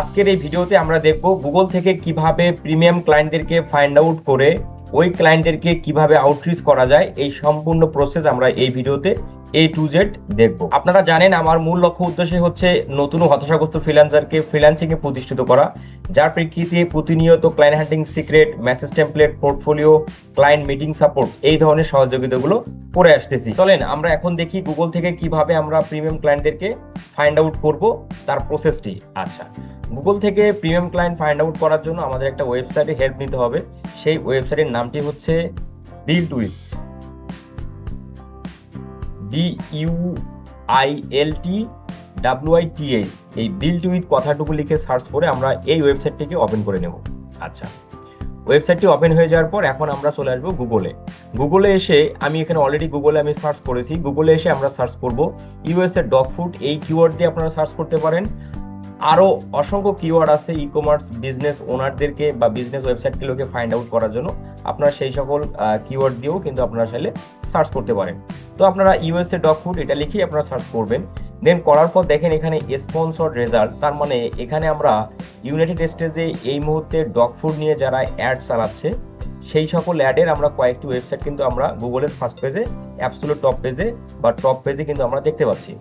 আজকের এই ভিডিওতে আমরা দেখব গুগল থেকে কিভাবে প্রিমিয়াম ক্লায়েন্টদেরকে ফাইন্ড আউট করে ওই ক্লায়েন্টদেরকে কিভাবে আউটরিচ করা যায়। এই সম্পূর্ণ প্রসেস আমরা এই ভিডিওতে A to Z দেখব। আপনারা জানেন আমার মূল লক্ষ্য উদ্দেশ্য হচ্ছে নতুন ও হতাশাগ্রস্ত ফ্রিল্যান্সারকে ফ্রিল্যান্সিং এ প্রতিষ্ঠিত করা, যার প্রেক্ষিতে প্রতিনিয়ত ক্লায়েন্ট হান্টিং secret, message template, portfolio, client meeting support এই ধরনের সহযোগিতাগুলো করে আসতেছি। চলেন আমরা এখন দেখি গুগল থেকে কিভাবে আমরা প্রিমিয়াম ক্লায়েন্টদেরকে ফাইন্ড আউট করব, তার প্রসেসটি। আচ্ছা, গুগল থেকে প্রিমিয়াম ক্লায়েন্ট ফাইন্ড আউট করার জন্য আমাদের একটা ওয়েবসাইটে হেল্প নিতে হবে। সেই ওয়েবসাইটের নামটি হচ্ছে বিল্টউইথ, BUILTWITH। এই বিল্টউইথ কথাটুকু লিখে সার্চ করে আমরা এই ওয়েবসাইটটিকে ওপেন করে নেব। আচ্ছা, ওয়েবসাইটটি ওপেন হয়ে যাওয়ার পর এখন আমরা চলে আসবো গুগলে এসে আমি এখানে অলরেডি গুগলে আমি সার্চ করেছি। গুগলে এসে আমরা সার্চ করব ইউএসএ ডগ ফুড। এই কিওয়ার্ড দিয়ে আপনারা সার্চ করতে পারেন। আরো অসংখ্য কিওয়ার্ড আছে ই কমার্স বিজনেস ওনারদেরকে বা বিজনেস ওয়েবসাইটগুলোকে ফাইন্ড আউট করার জন্য। আপনারা সেই সকল কিওয়ার্ড দিয়েও কিন্তু আপনারা চাইলে সার্চ করতে পারেন। তো আপনারা ইউএসএ ডগ ফুড এটা লিখেই আপনারা সার্চ করবেন। দেন করার পর দেখেন এখানে স্পন্সর্ড রেজাল্ট, তার মানে এখানে আমরা ইউনাইটেড স্টেটসে এই মুহূর্তে ডগ ফুড নিয়ে যারা অ্যাড চালাচ্ছে সেই সকল অ্যাডের আমরা কয়েকটি ওয়েবসাইট কিন্তু আমরা গুগলের ফার্স্ট পেজে, অ্যাবসলিউট টপ পেজে বা টপ পেজে কিন্তু আমরা দেখতে পাচ্ছি।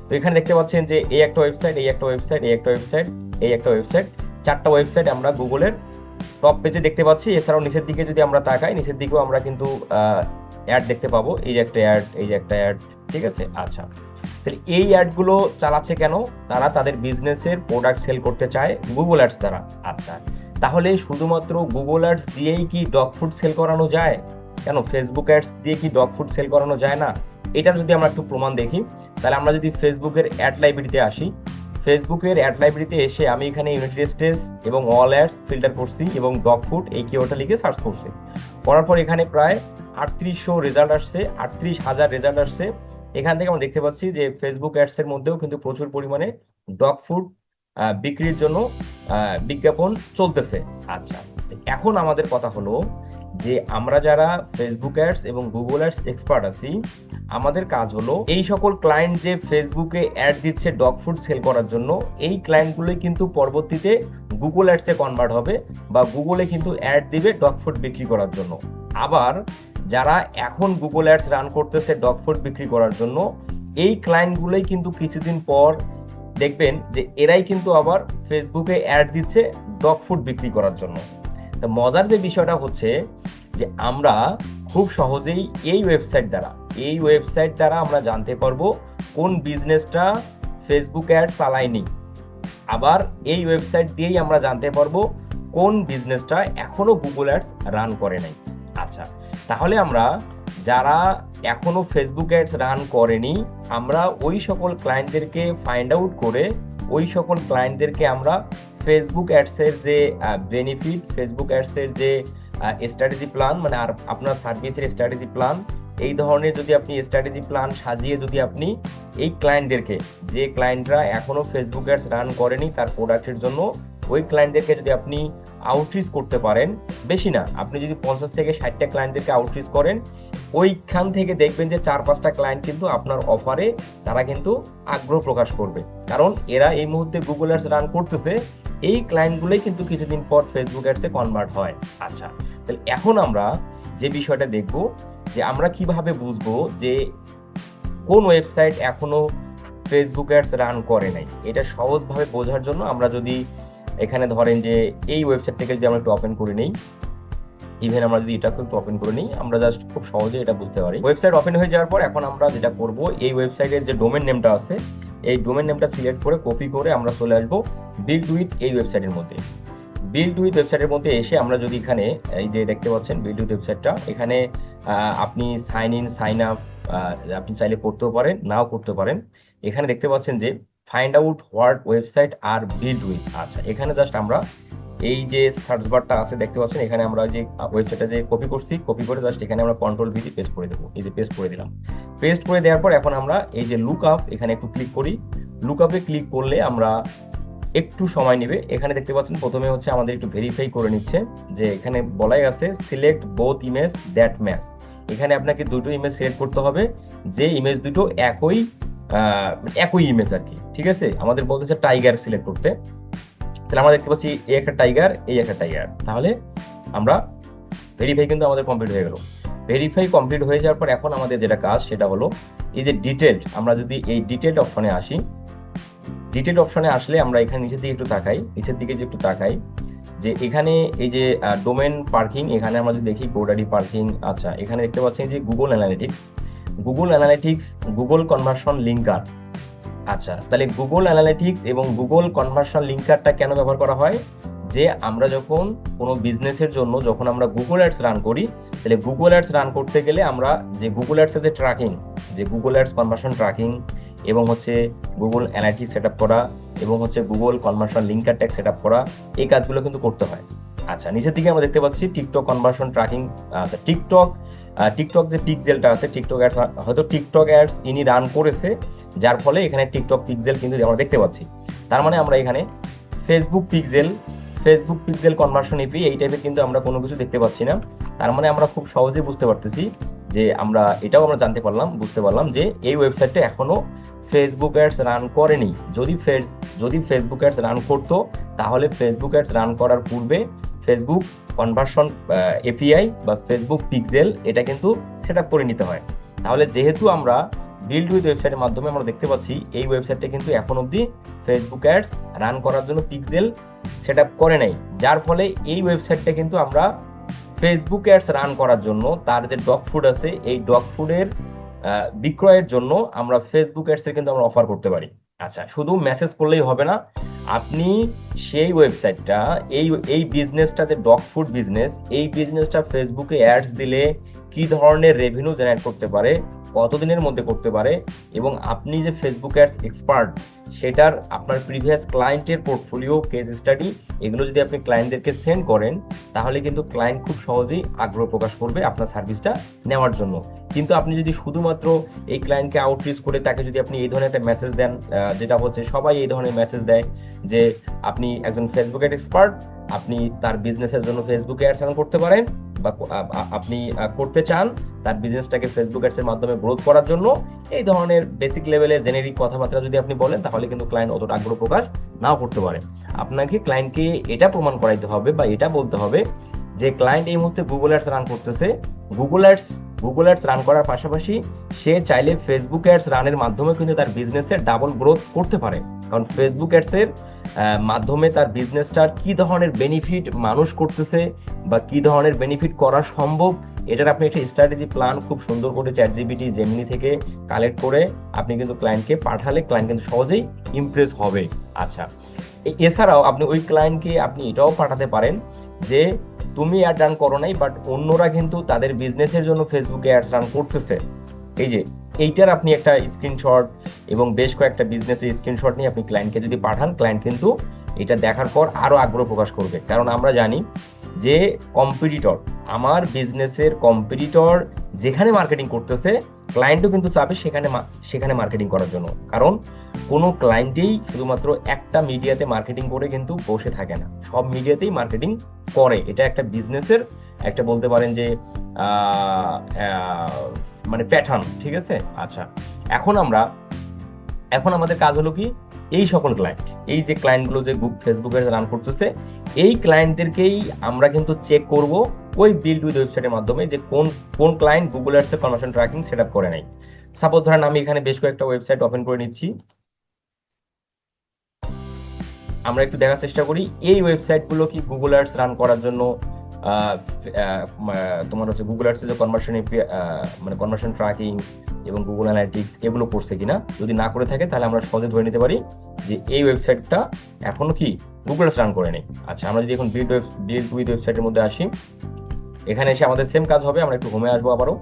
তো এখানে দেখতে পাচ্ছেন যে এই একটা ওয়েবসাইট, এই একটা ওয়েবসাইট, এই একটা ওয়েবসাইট, এই একটা ওয়েবসাইট, চারটা ওয়েবসাইট আমরা গুগলের টপ পেজে দেখতে পাচ্ছি। এছাড়াও নিচের দিকে যদি আমরা তাকাই, নিচের দিকেও আমরা কিন্তু অ্যাড দেখতে পাবো। এই যে একটা অ্যাড, এই যে একটা অ্যাড, ঠিক আছে। আচ্ছা, তাহলে এই অ্যাডগুলো চালাচ্ছে কেন? তারা তাদের বিজনেসের প্রোডাক্ট সেল করতে চায় গুগল অ্যাডস দ্বারা। আচ্ছা, তাহলে শুধুমাত্র গুগল অ্যাডস দিয়েই কি ডগ ফুড সেল করানো যায়? কেন ফেসবুক অ্যাডস দিয়ে কি ডগ ফুড সেল করানো যায় না? এটা যদি আমরা একটু প্রমাণ দেখি, তাহলে আমরা যদি ফেসবুকের অ্যাড লাইব্রেরিতে আসি, ফেসবুকের অ্যাড লাইব্রেরিতে এসে আমি এখানে ইউনাইটেড স্টেটস এবং অল অ্যাডস ফিল্টার করছি এবং ডগ ফুড এই কিওয়ার্ডটা লিখে সার্চ করছি। করার পর এখানে প্রায় 3800 রেজাল্ট আসছে, 38,000 রেজাল্ট আসছে। এখান থেকে আমরা দেখতে পাচ্ছি যে ফেসবুক অ্যাডস এর মধ্যেও কিন্তু প্রচুর পরিমাণে ডগ ফুড বিক্রির জন্য বিজ্ঞাপন চলতেছে। আচ্ছা, এখন আমাদের কথা হলো যে আমরা যারা ফেসবুক অ্যাডস এবং গুগল অ্যাডস এক্সপার্ট আছি, আমাদের কাজ হলো এই সকল ক্লায়েন্ট যে ফেসবুকে অ্যাড দিচ্ছে ডগ ফুড সেল করার জন্য, এই ক্লায়েন্টগুলোই কিন্তু পরবর্তীতে গুগল অ্যাডসে কনভার্ট হবে বা গুগলে কিন্তু অ্যাড দিবে ডগ ফুড বিক্রি করার জন্য। আবার যারা এখন গুগল অ্যাডস রান করতেছে ডগ ফুড বিক্রি করার জন্য, এই ক্লায়েন্টগুলোই কিন্তু কিছুদিন পর দেখবেন যে এরাই কিন্তু আবার ফেসবুকে অ্যাড দিচ্ছে ডগ ফুড বিক্রি করার জন্য। তো মজার যে বিষয়টা হচ্ছে যে আমরা খুব সহজেই এই ওয়েবসাইট দ্বারা আমরা জানতে পারবো কোন বিজনেসটা ফেসবুক অ্যাড চালায়নি। আবার এই ওয়েবসাইট দিয়েই আমরা জানতে পারবো কোন বিজনেসটা এখনো গুগল অ্যাডস রান করে নাই। আচ্ছা, তাহলে আমরা যারা এখনো ফেসবুক অ্যাডস রান করেনি, আমরা ওই সকল ক্লায়েন্টদেরকে ফাইন্ড আউট করে ওই সকল ক্লায়েন্টদেরকে আমরা ফেসবুক অ্যাডসের যে বেনিফিট, ফেসবুক অ্যাডসের যে স্ট্র্যাটেজি প্ল্যান, মানে আর আপনার সার্ভিসের স্ট্র্যাটেজি প্ল্যান, এই ধরনের যদি আপনি স্ট্র্যাটেজি প্ল্যান সাজিয়ে যদি আপনি এই ক্লায়েন্টদেরকে, যে ক্লায়েন্টরা এখনো ফেসবুক অ্যাডস রান করেনি তার প্রোডাক্টের জন্য, ওই ক্লায়েন্টদেরকে যদি আপনি আউটরিচ করতে পারেন, বেশি না, আপনি যদি 50 থেকে 60টা ক্লায়েন্টদেরকে আউটরিচ করেন, ওইখান থেকে দেখবেন যে 4-5টা ক্লায়েন্ট কিন্তু আপনার অফারে তারা কিন্তু আগ্রহ প্রকাশ করবে, কারণ এরা এই মুহূর্তে গুগল অ্যাডস রান করতেছে। এই ক্লায়েন্টগুলোই কিন্তু কিছুদিন পর ফেসবুক অ্যাডসে কনভার্ট হয়। আচ্ছা, তাহলে এখন আমরা যে বিষয়টা দেখব যে আমরা কিভাবে বুঝবো যে কোন ওয়েবসাইট এখনো ফেসবুক অ্যাডস রান করে নাই। এটা সহজভাবে বোঝার জন্য আমরা যদি এখানে ধরেন যে এই ওয়েবসাইটটাকে যদি আমরা একটু ওপেন করে নেই, ইভেন আমরা যদি এটাকে একটু ওপেন করে নিই, আমরা জাস্ট খুব সহজে এটা বুঝতে পারি। ওয়েবসাইট ওপেন হয়ে যাওয়ার পর এখন আমরা যেটা করব, এই ওয়েবসাইটের যে ডোমেন নেমটা আছে, এই ডোমেন নেমটা সিলেক্ট করে কপি করে আমরা চলে আসবো বিল্টউইথ এই ওয়েবসাইটের মধ্যে। বিল্টউইথ ওয়েবসাইটের মধ্যে এসে আমরা যদি এখানে এই যে দেখতে পাচ্ছেন বিল্টউইথ ওয়েবসাইটটা, এখানে আপনি সাইন ইন, সাইন আপ আপনি চাইলে করতেও পারেন, নাও করতে পারেন। এখানে দেখতে পাচ্ছেন যে ফাইন্ড আউট হোয়াট ওয়েবসাইট আর বিল্টউইথ। আচ্ছা, এখানে জাস্ট আমরা এই যে সার্চ বারটা আছে দেখতে পাচ্ছেন, এখানে আমরা যে ওয়েবসাইটটা যে কপি করছি, কপি করে জাস্ট এখানে আমরা কন্ট্রোল ভি দিয়ে পেস্ট করে দেবো। এই যে পেস্ট করে দিলাম। পেস্ট করে দেওয়ার পর এখন আমরা এই যে লুক আপ, এখানে একটু ক্লিক করি। লুক আপে ক্লিক করলে আমরা একটু সময় নেবে। এখানে দেখতে পাচ্ছেন প্রথমে হচ্ছে আমাদের একটু ভেরিফাই করে নিচ্ছে, যে এখানে বলাই আছে select both image that match. এখানে আপনাকে দুটো ইমেজ সিলেক্ট করতে হবে, যে ইমেজ দুটো একই ইমেজ আর কি, ঠিক আছে। আমাদের বলতেছে টাইগার সিলেক্ট করতে। তাহলে আমরা দেখতে পাচ্ছি এই একটা টাইগার, এই একটা টাইগার। তাহলে আমরা ভেরিফাই কিন্তু আমাদের কমপ্লিট হয়ে গেল। ভেরিফাই কমপ্লিট হয়ে যাওয়ার পর এখন আমাদের যেটা কাজ সেটা হলো এই যে ডিটেল, আমরা যদি এই ডিটেল অপশনে আসি, ডিটেল অপশনে আসলে আমরা এখানে নিচের দিকে একটু তাকাই, নিচের দিকে যে একটু তাকাই যে এখানে এই যে ডোমেন পার্কিং, এখানে আমরা যদি দেখি গোডাডি পার্কিং, আচ্ছা এখানে দেখতে পাচ্ছেন যে Google analytics, Google analytics, Google conversion linker. আচ্ছা, তাহলে গুগল অ্যানালিটিক্স এবং গুগল কনভার্সন লিঙ্কারটা কেন ব্যবহার করা হয়? যে আমরা যখন কোনো বিজনেসের জন্য যখন আমরা গুগল অ্যাডস রান করি, তাহলে গুগল অ্যাডস রান করতে গেলে আমরা যে গুগল অ্যাডসের যে ট্র্যাকিং, যে গুগল অ্যাডস কনভার্সন ট্র্যাকিং এবং হচ্ছে গুগল অ্যানালিটিক্স সেট আপ করা এবং হচ্ছে Google conversion linker tag set up করা, এই কাজগুলো কিন্তু করতে হয়। আচ্ছা, নিচের দিকে আমরা দেখতে পাচ্ছি টিকটক কনভার্সন ট্র্যাকিং। আচ্ছা, টিকটক যে পিক্সেলটা আছে, টিকটক অ্যাডস, হয়তো টিকটক অ্যাডস ইনি রান করেছে, যার ফলে এখানে টিকটক পিক্সেল কিন্তু আমরা দেখতে পাচ্ছি। তার মানে আমরা এখানে ফেসবুক পিক্সেল কনভার্সন ইপি এই টাইপের কিন্তু আমরা কোনো কিছু দেখতে পাচ্ছি না। তার মানে আমরা খুব সহজেই বুঝতে পারতেছি যে আমরা এটাও আমরা বুঝতে পারলাম যে এই ওয়েবসাইটটা এখনো ফেসবুক অ্যাডস রান করেনি। যদি ফেসবুক অ্যাডস রান করতো তাহলে ফেসবুক অ্যাডস রান করার পূর্বে ফেসবুক কনভার্সন এপিআই বা ফেসবুক পিক্সেল এটা কিন্তু সেট আপ করে নিতে হয়। তাহলে যেহেতু আমরা বিল্ড উইথ ওয়েবসাইটের মাধ্যমে আমরা দেখতে পাচ্ছি এই ওয়েবসাইটটা কিন্তু এখন অবধি ফেসবুক অ্যাডস রান করার জন্য পিক্সেল সেট আপ করে নাই, যার ফলে এই ওয়েবসাইটটা কিন্তু আমরা ফেসবুক অ্যাডস রান করার জন্য তার যে ডগ ফুড আছে এই ডগ ফুডের বিক্রয়ের জন্য আমরা ফেসবুক অ্যাডস এর কিন্তু আমরা অফার করতে পারি। আচ্ছা, শুধু মেসেজ করলেই হবে না, আপনি সেই ওয়েবসাইটটা এই বিজনেসটা যে ডগ ফুড বিজনেস, এই বিজনেসটা ফেসবুকে অ্যাডস দিলে কি ধরনের রেভিনিউ জেনারেট করতে পারে, কতদিনের মধ্যে করতে পারে, এবং আপনি যে ফেসবুক অ্যাডস এক্সপার্ট সেটার আপনার প্রিভিয়াস ক্লায়েন্টের পোর্টফোলিও, কেস স্টাডি, এগুলো যদি আপনি ক্লায়েন্টদেরকে সেন্ড করেন তাহলে কিন্তু ক্লায়েন্ট খুব সহজেই আগ্রহ প্রকাশ করবে আপনার সার্ভিসটা নেওয়ার জন্য। কিন্তু আপনি যদি শুধুমাত্র এই ক্লায়েন্টকে আউটরিচ করে তাকে যদি আপনি এই ধরনের একটা মেসেজ দেন, যেটা হচ্ছে সবাই এই ধরনের মেসেজ দেয় যে আপনি একজন ফেসবুক অ্যাড এক্সপার্ট, আপনি তার বিজনেসের জন্য ফেসবুকে অ্যাডস রান করতে পারেন বা আপনি করতে চান তার বিজনেসটাকে ফেসবুক অ্যাডস এর মাধ্যমে গ্রোথ করার জন্য, এই ধরনের বেসিক লেভেলের জেনেরিক কথাবার্তা যদি আপনি বলেন তাহলে কিন্তু ক্লায়েন্ট অতটা আগ্রহ প্রকাশ নাও করতে পারে। আপনাকে ক্লায়েন্টকে এটা প্রমাণ করাইতে হবে বা এটা বলতে হবে যে ক্লায়েন্ট এই মুহূর্তে গুগল অ্যাডস রান করতেছে, গুগল অ্যাডস রান করার পাশাপাশি সে চাইলে ফেসবুক অ্যাডস রানের মাধ্যমে কিন্তু তার বিজনেসের ডাবল গ্রোথ করতে পারে। কারণ ফেসবুক অ্যাডস এর মাধ্যমে তার বিজনেসটার কি ধরনের বেনিফিট মানুষ করতেছে বা কি ধরনের বেনিফিট করা সম্ভব, এটার আপনি একটা স্ট্র্যাটেজি প্ল্যান খুব সুন্দর করে চ্যাটজিপিটি, জেমিনি থেকে কালেক্ট করে আপনি কিন্তু ক্লায়েন্টকে পাঠালে ক্লায়েন্ট কিন্তু সহজেই ইমপ্রেস হবে। আচ্ছা, এছাড়াও আপনি ওই ক্লায়েন্টকে আপনি এটাও পাঠাতে পারেন যে তুমি অ্যাড রান করো নাই, বাট অন্যরা কিন্তু তাদের বিজনেসের জন্য ফেসবুকে অ্যাডস রান করতেছে, এই যে এইটার আপনি একটা স্ক্রিনশট এবং বেশ কয়েকটা বিজনেসের স্ক্রিনশট নিয়ে আপনি ক্লায়েন্টকে যদি পাঠান, ক্লায়েন্ট কিন্তু এটা দেখার পর আরো আগ্রহ প্রকাশ করবে। কারণ আমরা জানি যে কম্পিটিটর, আমার বিজনেসের কম্পিটিটর যেখানে মার্কেটিং করতেছে ক্লায়েন্টও কিন্তু চাবে সেখানে মার্কেটিং করার জন্য। কারণ কোনো ক্লায়েন্টেই শুধুমাত্র একটা মিডিয়াতে মার্কেটিং করে কিন্তু বসে থাকে না, সব মিডিয়াতেই মার্কেটিং করে। এটা একটা বিজনেসের একটা বলতে পারেন যে মানে প্যাটার্ন, ঠিক আছে। আচ্ছা, এখন আমাদের কাজ হলো কি, এই সকল ক্লায়েন্ট, এই যে ক্লায়েন্টগুলো যে ফেসবুকে রান করতেছে এই ক্লায়েন্টদেরকেই আমরা কিন্তু চেক করব ওই বিল্ড উইথ ওয়েবসাইটের মাধ্যমে যে কোন ক্লায়েন্ট গুগল অ্যাডস এর কনভার্সন ট্র্যাকিং সেটআপ করে নাই। সাপোজ ধরেন আমি এখানে বেশ কয়েকটা ওয়েবসাইট ওপেন করে নিচ্ছি, আমরা একটু দেখার চেষ্টা করি এই ওয়েবসাইটগুলো কি গুগল অ্যাডস রান করার জন্য তোমার হচ্ছে গুগল অ্যাডস এর কনভার্সন মানে কনভার্সন ট্র্যাকিং এবং গুগল অ্যানালিটিক্স এগুলো করছে কিনা। যদি না করে থাকে তাহলে আমরা সহজে ধরে নিতে পারি যে এই ওয়েবসাইটটা এখনো কি গুগল অ্যাডস রান করে নেই। আচ্ছা, আমরা যদি এখন বিল্ড উইথ ওয়েবসাইটের মধ্যে আসি, এখানে এসে আমাদের সেম কাজ হবে। আমরা একটু হোমে আসবো, আবারও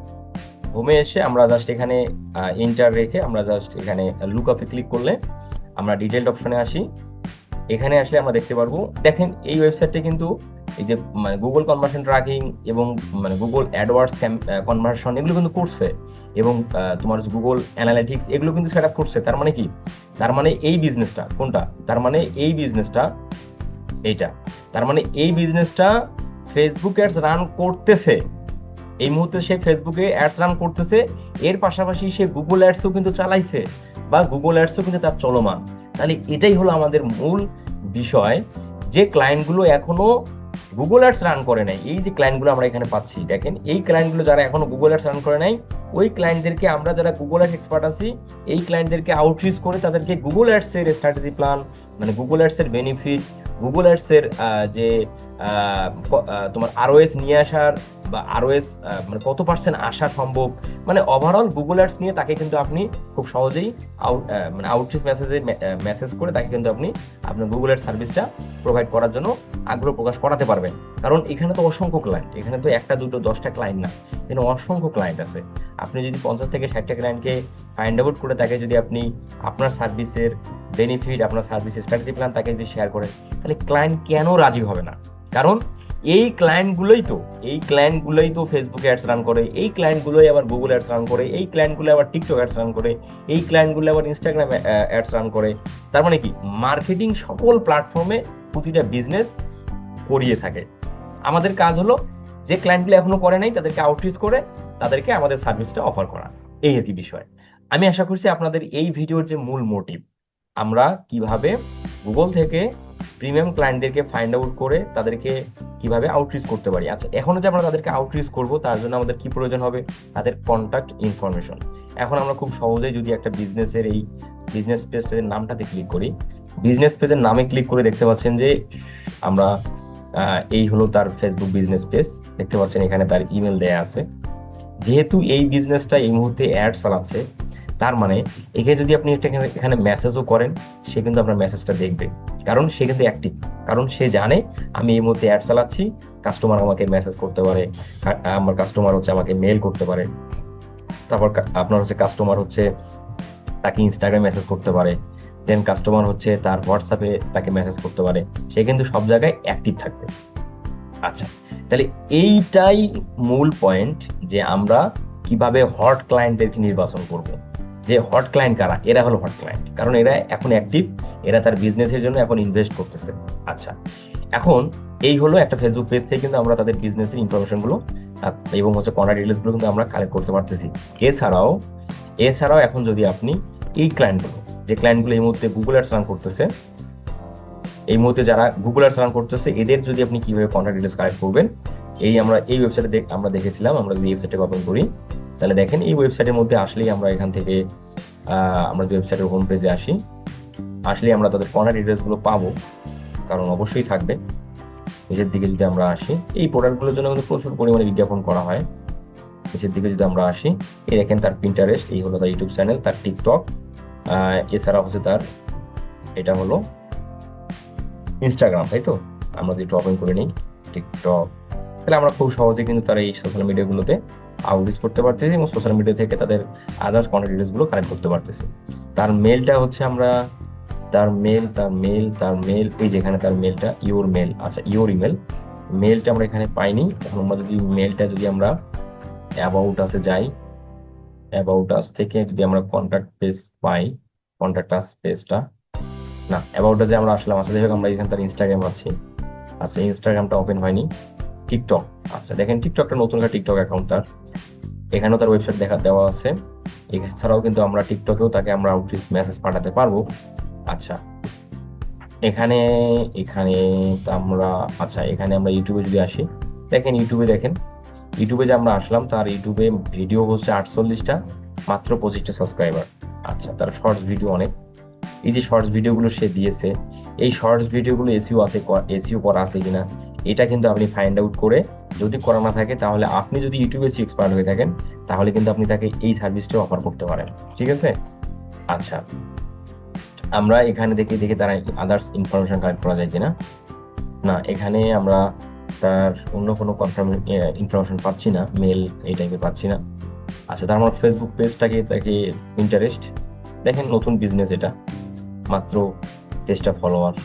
হোমে এসে আমরা জাস্ট এখানে এন্টার রেখে আমরা জাস্ট এখানে লুকআপে ক্লিক করলে আমরা ডিটেইলড অপশনে আসি। এখানে আসলে আমরা দেখতে পারবো, দেখেন এই ওয়েবসাইটটা কিন্তু এই যে মানে গুগল কনভার্সন ট্র্যাকিং এবং মানে গুগল অ্যাডওয়ার্ডস কনভার্সন এগুলো কিন্তু করছে এবং তোমার গুগল অ্যানালিটিক্স এগুলো কিন্তু সেটআপ করছে। তার মানে কি, তার মানে এই বিজনেসটা কোনটা, তার মানে এই বিজনেসটা এইটা, তার মানে এই বিজনেসটা ফেসবুক অ্যাডস রান করতেছে, এই মুহূর্তে সে ফেসবুকে অ্যাডস রান করতেছে, এর পাশাপাশি সে গুগল অ্যাডসও কিন্তু চালাইছে বা গুগল অ্যাডসও কিন্তু তার চলমান। তাহলে এটাই হলো আমাদের মূল বিষয় যে ক্লায়েন্টগুলো এখনো গুগল অ্যাডস রান করে নাই, এই যে ক্লায়েন্টগুলো আমরা এখানে পাচ্ছি, দেখেন এই ক্লায়েন্টগুলো যারা এখনো গুগল অ্যাডস রান করে নাই, ওই ক্লায়েন্টদেরকে আমরা যারা গুগল অ্যাডস এক্সপার্ট আছি, এই ক্লায়েন্টদেরকে আউটরিচ করে তাদেরকে গুগল অ্যাডস এর স্ট্র্যাটেজি প্ল্যান, মানে গুগল অ্যাডস এর বেনিফিট, গুগল অ্যাডস এর যে তোমার আরওএস নিয়ে আসার বা আরওএস মানে কত পার্সেন্ট আসা সম্ভব, মানে ওভারঅল গুগল অ্যাডস নিয়ে তাকে কিন্তু আপনি খুব সহজেই মানে আউটরিচ মেসেজ করে তাকে কিন্তু আপনি আপনার গুগল অ্যাডস সার্ভিসটা প্রোভাইড করার জন্য আগ্রহ প্রকাশ করাতে পারবেন। কারণ এখানে তো অসংখ্য ক্লায়েন্ট, এখানে তো একটা দুটো 10টা ক্লায়েন্ট না, এখানে অসংখ্য ক্লায়েন্ট আছে। আপনি যদি 50 থেকে 60টা ক্লায়েন্টকে ফাইন্ড আউট করে তাকে যদি আপনি আপনার সার্ভিসের বেনিফিট, আপনার সার্ভিসের স্ট্র্যাটেজি প্ল্যান তাকে যদি শেয়ার করেন, তাহলে ক্লায়েন্ট কেন রাজি হবে না? কারণ এই ক্লায়েন্টগুলোই তো ফেসবুকে অ্যাডস রান করে, এই ক্লায়েন্টগুলোই আবার গুগল অ্যাডস রান করে, এই ক্লায়েন্টগুলো আবার টিকটক অ্যাডস রান করে, এই ক্লায়েন্টগুলো আবার ইনস্টাগ্রাম অ্যাডস রান করে। তার মানে কি, মার্কেটিং সকল প্ল্যাটফর্মে প্রতিটা বিজনেস করিয়ে থাকে। আমাদের কাজ হলো যে ক্লায়েন্টগুলো এখনো করে নাই তাদেরকে আউটরিচ করে তাদেরকে আমাদের সার্ভিসটা অফার করা, এই একই বিষয়। আমি আশা করছি আপনাদের এই ভিডিওর যে মূল মোটিভ, আমরা কিভাবে গুগল থেকে প্রিমিয়াম ক্লায়েন্টদেরকে ফাইন্ড আউট করে তাদেরকে কিভাবে আউটরিচ করতে পারি। আচ্ছা, এখন যে আমরা তাদেরকে আউটরিচ করব তার জন্য আমাদের কি প্রয়োজন হবে? তাদের কন্টাক্ট ইনফরমেশন। এখন আমরা খুব সহজেই যদি একটা বিজনেসের এই বিজনেস পেজের নামটাতে ক্লিক করি, বিজনেস পেজের নামে ক্লিক করে দেখতে পাচ্ছেন যে আমরা এই হলো তার ফেসবুক বিজনেস পেজ, দেখতে পাচ্ছেন এখানে তার ইমেল দেয়া আছে। যেহেতু এই বিজনেসটা এই মুহূর্তে অ্যাড চালাচ্ছে, তার মানে একে যদি আপনি এখানে মেসেজও করেন, সে কিন্তু আপনার মেসেজটা দেখবে, কারণ সে কিন্তু অ্যাক্টিভ, কারণ সে জানে আমি এই মুহূর্তে অ্যাড চালাচ্ছি, কাস্টমার আমাকে মেসেজ করতে পারে, আমার কাস্টমার হচ্ছে আমাকে মেল করতে পারে, তারপর আপনার হচ্ছে কাস্টমার হচ্ছে তাকে ইনস্টাগ্রামে মেসেজ করতে পারে, দেন কাস্টমার হচ্ছে তার হোয়াটসঅ্যাপে তাকে মেসেজ করতে পারে, সে কিন্তু সব জায়গায় অ্যাক্টিভ থাকবে। আচ্ছা, তাহলে এইটাই মূল পয়েন্ট, যে আমরা কিভাবে হট ক্লায়েন্টদেরকে নির্বাচন করব। যে হট ক্লায়েন্ট কারা? এরা হলো হট ক্লায়েন্ট, কারণ এরা এখন অ্যাক্টিভ, এরা তার বিজনেসের জন্য এখন ইনভেস্ট করতেছে। আচ্ছা, এখন এই হলো একটা ফেসবুক পেজ থেকে কিন্তু আমরা তাদের বিজনেসের ইনফরমেশনগুলো এবং হচ্ছে কন্টাক্ট ডিটেইলসগুলো কিন্তু আমরা কালেক্ট করতে পারতেছি। এছাড়াও এখন যদি আপনি এই ক্লায়েন্টগুলো, যে ক্লায়েন্টগুলো এই মুহূর্তে গুগল অ্যাডস রান করতেছে, এই মুহূর্তে যারা গুগল অ্যাডস রান করতেছে, এদের যদি আপনি কিভাবে কন্টাক্ট ডিটেইলস কালেক্ট করবেন, আমরা এই ওয়েবসাইটে আমরা দেখেছিলাম। আমরা যদি ওয়েবসাইটে ওপেন করি, তাহলে দেখেন এই ওয়েবসাইটের মধ্যে আসলেই আমরা এখান থেকে আমরা যদি ওয়েবসাইটের হোম পেজে আসলেই আমরা তাদের কন্টাক্ট ডিটেইলস গুলো পাবো, কারণ অবশ্যই থাকবে। নিচের দিকে যদি আমরা আসি, এই প্রোডাক্টগুলোর জন্য কিন্তু প্রচুর পরিমাণে বিজ্ঞাপন করা হয়। নিচের দিকে যদি আমরা আসি, এই দেখেন তার পিন্টারেস্ট, এই হলো তার ইউটিউব চ্যানেল, তার টিকটক, এছাড়া হচ্ছে তার এটা হলো ইনস্টাগ্রাম, তাই তো? আমরা যদি ওপেন করে নিই টিকটক, তাহলে আমরা খুব সহজে কিন্তু তার এই সোশ্যাল মিডিয়াগুলোতে আউটরিচ করতে পারতেছি এবং সোশ্যাল মিডিয়া থেকে তাদের আদার্স কন্টাক্ট ডিটেইলস গুলো কালেক্ট করতে পারতেছি। তার মেলটা হচ্ছে আমরা তার মেল এই যেখানে তার মেলটা ইওর মেল, আচ্ছা ইওর ইমেল, মেলটা আমরা এখানে পাইনি। এখন আমরা যদি মেলটা যদি আমরা অ্যাবাউট আসে যাই, অ্যাবাউট আস থেকে যদি আমরা কন্টাক্ট পেজ পাই, কন্টাক্ট আস পেজটা না, অ্যাবাউট যে আমরা আসলাম, আচ্ছা যাই হোক আমরা এখানে তার ইনস্টাগ্রাম আছি, আচ্ছা ইনস্টাগ্রামটা ওপেন হয়নি। টিকটক, আচ্ছা দেখেন টিকটকটা নতুন একটা টিকটক অ্যাকাউন্ট তার, এখানেও তার ওয়েবসাইট দেওয়া আছে। এছাড়াও কিন্তু আমরা টিকটকেও তাকে আমরা আউটরিচ মেসেজ পাঠাতে পারবো। আচ্ছা, এখানে আমরা আচ্ছা এখানে আমরা ইউটিউবে যদি আসি, দেখেন ইউটিউবে যে আমরা আসলাম, তার ইউটিউবে ভিডিও হচ্ছে 48টা, মাত্র 25টা সাবস্ক্রাইবার। আচ্ছা, তার শর্টস ভিডিও অনেক, এই যে শর্টস ভিডিওগুলো সে দিয়েছে, এই শর্টস ভিডিওগুলো এসইও করা আছে কিনা, এটা কিন্তু আপনি ফাইন্ড আউট করে, যদি করা না থাকে তাহলে আপনি যদি ইউটিউবে এক্সপার্ট হয়ে থাকেন, তাহলে কিন্তু আপনি তাকে এই সার্ভিসটা অফার করতে পারেন। ঠিক আছে? আচ্ছা, আমরা এখানে দেখে তারা আদার্স ইনফরমেশন কালেক্ট করা যায় কিনা, না এখানে আমরা তার অন্য কোনো ইনফরমেশন পাচ্ছি না, মেল এই টাইপের পাচ্ছি না। আচ্ছা, তার আমার ফেসবুক পেজটাকে তাকে ইন্টারেস্ট, দেখেন নতুন বিজনেস, এটা মাত্র 23টা ফলোয়ার।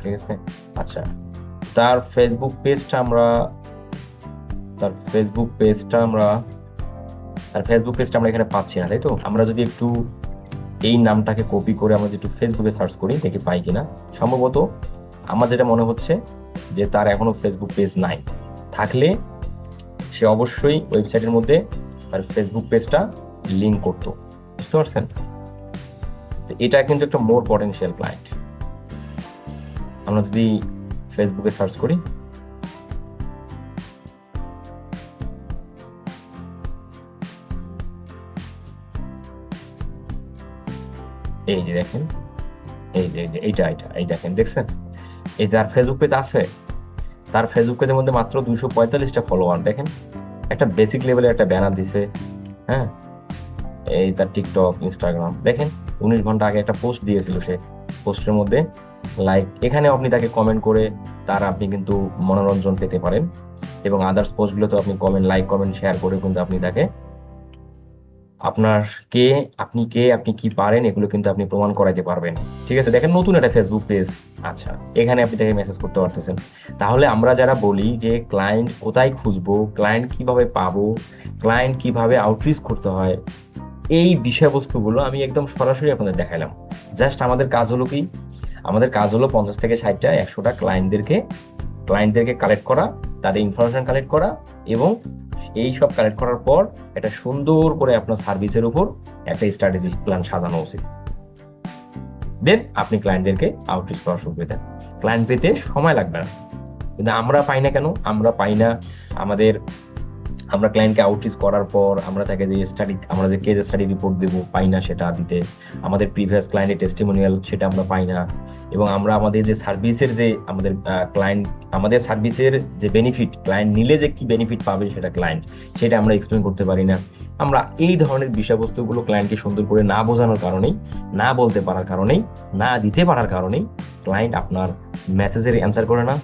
ঠিক আছে? আচ্ছা, তার ফেসবুক পেজটা আমরা এখানে পাচ্ছি না, তাই তো? আমরা যদি একটু এই নামটাকে কপি করে আমরা যদি একটু ফেসবুকে সার্চ করি, দেখি পাই কিনা। সম্ভবত আমার যেটা মনে হচ্ছে যে তার এখনো ফেসবুক পেজ নাই, থাকলে সে অবশ্যই ওয়েবসাইটের মধ্যে তার ফেসবুক পেজটা লিংক করতো। বুঝতে পারছেন? এটা কিন্তু একটা মোর পটেনশিয়াল ক্লায়েন্ট। আমরা যদি ফেসবুকে সার্চ করি। এই যে দেখেন, এই যে এইটা এই দেখেন, দেখছেন? এই তার ফেসবুক পেজ আছে, তার ফেসবুক পেজের মধ্যে মাত্র 245টা ফলোয়ার। দেখেন, একটা বেসিক লেভেলের একটা ব্যানার দিছে। হ্যাঁ, এই তার টিকটক, ইনস্টাগ্রাম দেখেন, 19 ঘন্টা আগে একটা পোস্ট দিয়েছিল সে। পোস্টের মধ্যে লাইক, এখানে আপনি তাকে কমেন্ট করে আপনি কিন্তু মনোরঞ্জন পেতে পারেন, এবং আদার্স পোস্টগুলোতে আপনি কমেন্ট, লাইক, কমেন্ট, শেয়ার করে কিন্তু আপনি তাকে আপনার কে আপনি কে আপনি কি পারেন এগুলো কিন্তু আপনি প্রমাণ করাইতে পারবেন। ঠিক আছে, দেখেন নতুন একটা ফেসবুক পেজ। আচ্ছা, এখানে আপনি তাকে মেসেজ করতে পারতেছেন। তাহলে আমরা যারা বলি যে ক্লায়েন্ট কোথায় খুঁজবো, ক্লায়েন্ট কিভাবে পাবো, ক্লায়েন্ট কিভাবে আউটরিচ করতে হয়, এই বিষয়বস্তুগুলো আমি একদম সরাসরি আপনাদের দেখাইলাম। জাস্ট আমাদের কাজ হলো কি, আমাদের কাজ হলো 50 থেকে 60টা 100টা ক্লায়েন্টদেরকে কালেক্ট করা, তাদের ইনফরমেশন কালেক্ট করা, এবং এই সব কালেক্ট করার পর এটা সুন্দর করে আপনার সার্ভিসের উপর একটা স্ট্র্যাটেজি প্ল্যান সাজানো উচিত। দেন আপনি ক্লায়েন্টদেরকে আউটরিচ করা শুরু করে দেন। ক্লায়েন্ট পেতে সময় লাগবে না, কিন্তু আমরা পাই না কেন? আমরা ক্লায়েন্টকে আউটরিচ করার পর আমরা তাকে যে কেস স্টাডি রিপোর্ট দেবো, পাই না সেটা দিতে। আমাদের প্রিভিয়াস ক্লায়েন্টের টেস্টিমোনিয়াল, সেটা আমরা পাই না। এবং আমরা আমাদের যে সার্ভিসের যে আমাদের সার্ভিসের যে বেনিফিট, ক্লায়েন্ট নিলে যে কি বেনিফিট পাবে সেটা আমরা এক্সপ্লেন করতে পারি না। আমরা এই ধরনের বিষয়বস্তুগুলো ক্লায়েন্টকে সুন্দর করে না বোঝানোর কারণেই, না বলতে পারার কারণেই, না দিতে পারার কারণেই ক্লায়েন্ট আপনার মেসেজের অ্যান্সার করে না,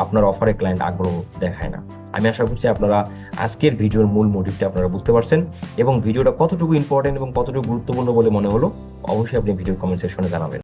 আপনার অফারে ক্লায়েন্ট আগ্রহ দেখায় না। আমি আশা করছি আপনারা আজকের ভিডিওর মূল মোটিভটা আপনারা বুঝতে পারছেন, এবং ভিডিওটা কতটুকু ইম্পর্টেন্ট এবং কতটুকু গুরুত্বপূর্ণ বলে মনে হলো অবশ্যই আপনি ভিডিও কমেন্ট সেকশনে জানাবেন।